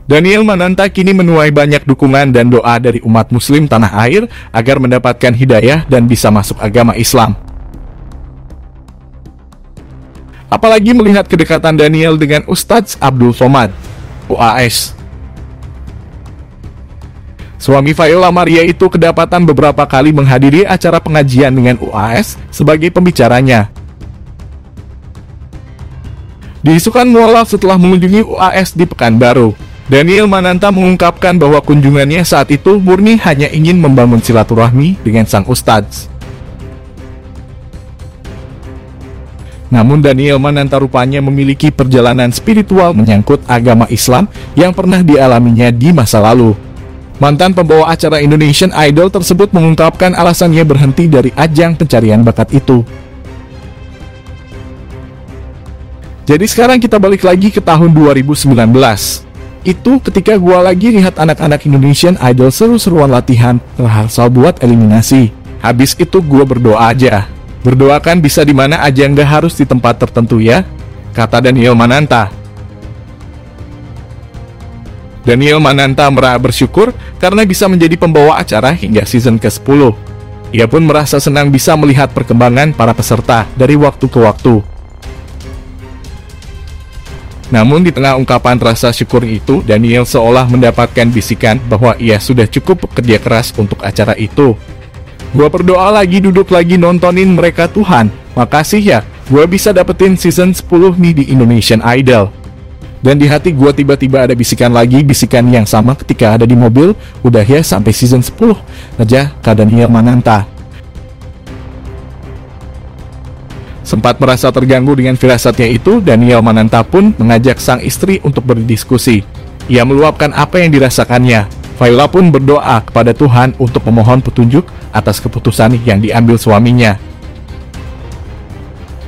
Daniel Mananta kini menuai banyak dukungan dan doa dari umat muslim tanah air agar mendapatkan hidayah dan bisa masuk agama Islam. Apalagi melihat kedekatan Daniel dengan Ustadz Abdul Somad, UAS. Suami Viola Maria itu kedapatan beberapa kali menghadiri acara pengajian dengan UAS sebagai pembicaranya. Diisukan mualaf setelah mengunjungi UAS di Pekanbaru, Daniel Mananta mengungkapkan bahwa kunjungannya saat itu murni hanya ingin membangun silaturahmi dengan sang ustadz. Namun Daniel Mananta rupanya memiliki perjalanan spiritual menyangkut agama Islam yang pernah dialaminya di masa lalu. Mantan pembawa acara Indonesian Idol tersebut mengungkapkan alasannya berhenti dari ajang pencarian bakat itu. Jadi sekarang kita balik lagi ke tahun 2019. Itu ketika gua lagi lihat anak-anak Indonesian Idol seru-seruan latihan rehearsal buat eliminasi. Habis itu gua berdoa aja. Berdoakan bisa di mana aja, nggak harus di tempat tertentu ya, kata Daniel Mananta. Daniel Mananta bersyukur karena bisa menjadi pembawa acara hingga season ke-10. Ia pun merasa senang bisa melihat perkembangan para peserta dari waktu ke waktu. Namun di tengah ungkapan rasa syukur itu, Daniel seolah mendapatkan bisikan bahwa ia sudah cukup bekerja keras untuk acara itu. Gua berdoa lagi, duduk lagi nontonin mereka, Tuhan. Makasih ya, gua bisa dapetin season 10 nih di Indonesian Idol. Dan di hati gua tiba-tiba ada bisikan lagi, bisikan yang sama ketika ada di mobil. Udah ya sampai season 10 aja, kata Daniel Mananta. Sempat merasa terganggu dengan firasatnya itu, Daniel Mananta pun mengajak sang istri untuk berdiskusi. Ia meluapkan apa yang dirasakannya. Viola pun berdoa kepada Tuhan untuk memohon petunjuk atas keputusan yang diambil suaminya.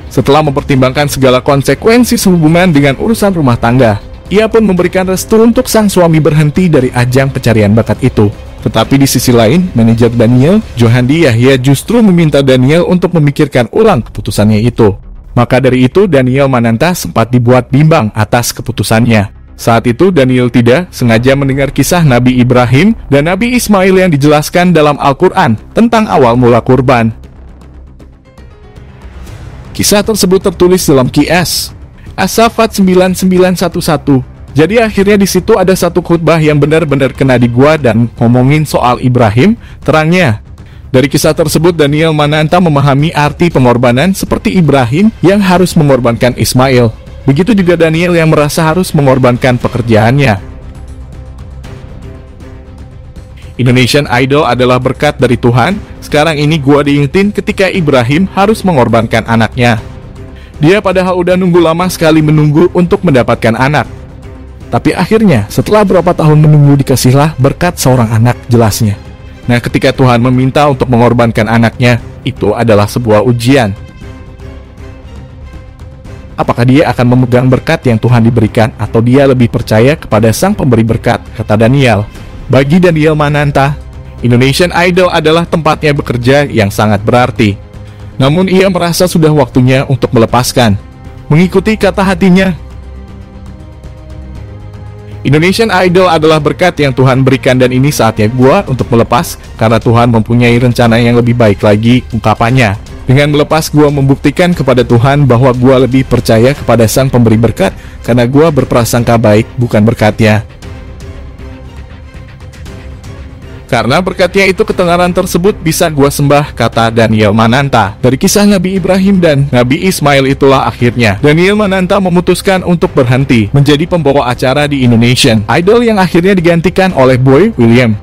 Setelah mempertimbangkan segala konsekuensi sehubungan dengan urusan rumah tangga, ia pun memberikan restu untuk sang suami berhenti dari ajang pencarian bakat itu. Tetapi di sisi lain, manajer Daniel, Johandi Yahya, justru meminta Daniel untuk memikirkan ulang keputusannya itu. Maka dari itu, Daniel Mananta sempat dibuat bimbang atas keputusannya. Saat itu Daniel tidak sengaja mendengar kisah Nabi Ibrahim dan Nabi Ismail yang dijelaskan dalam Al-Quran tentang awal mula kurban. Kisah tersebut tertulis dalam QS As-Saffat 9911. Jadi akhirnya di situ ada satu khutbah yang benar-benar kena di gua dan ngomongin soal Ibrahim, terangnya. Dari kisah tersebut Daniel Mananta memahami arti pengorbanan seperti Ibrahim yang harus mengorbankan Ismail. Begitu juga Daniel yang merasa harus mengorbankan pekerjaannya. Indonesian Idol adalah berkat dari Tuhan. Sekarang ini gua diingetin ketika Ibrahim harus mengorbankan anaknya. Dia padahal udah nunggu lama sekali menunggu untuk mendapatkan anak. Tapi akhirnya setelah berapa tahun menunggu dikasihlah berkat seorang anak, jelasnya. Nah, ketika Tuhan meminta untuk mengorbankan anaknya, itu adalah sebuah ujian. Apakah dia akan memegang berkat yang Tuhan diberikan atau dia lebih percaya kepada sang pemberi berkat, kata Daniel. Bagi Daniel Mananta, Indonesian Idol adalah tempatnya bekerja yang sangat berarti. Namun ia merasa sudah waktunya untuk melepaskan, mengikuti kata hatinya. Indonesian Idol adalah berkat yang Tuhan berikan dan ini saatnya gua untuk melepas karena Tuhan mempunyai rencana yang lebih baik lagi, ungkapannya. Dengan melepas, gua membuktikan kepada Tuhan bahwa gua lebih percaya kepada sang pemberi berkat karena gua berprasangka baik, bukan berkatnya. Karena berkatnya itu ketenaran tersebut bisa gua sembah, kata Daniel Mananta. Dari kisah Nabi Ibrahim dan Nabi Ismail itulah akhirnya Daniel Mananta memutuskan untuk berhenti menjadi pembawa acara di Indonesian Idol yang akhirnya digantikan oleh Boy William.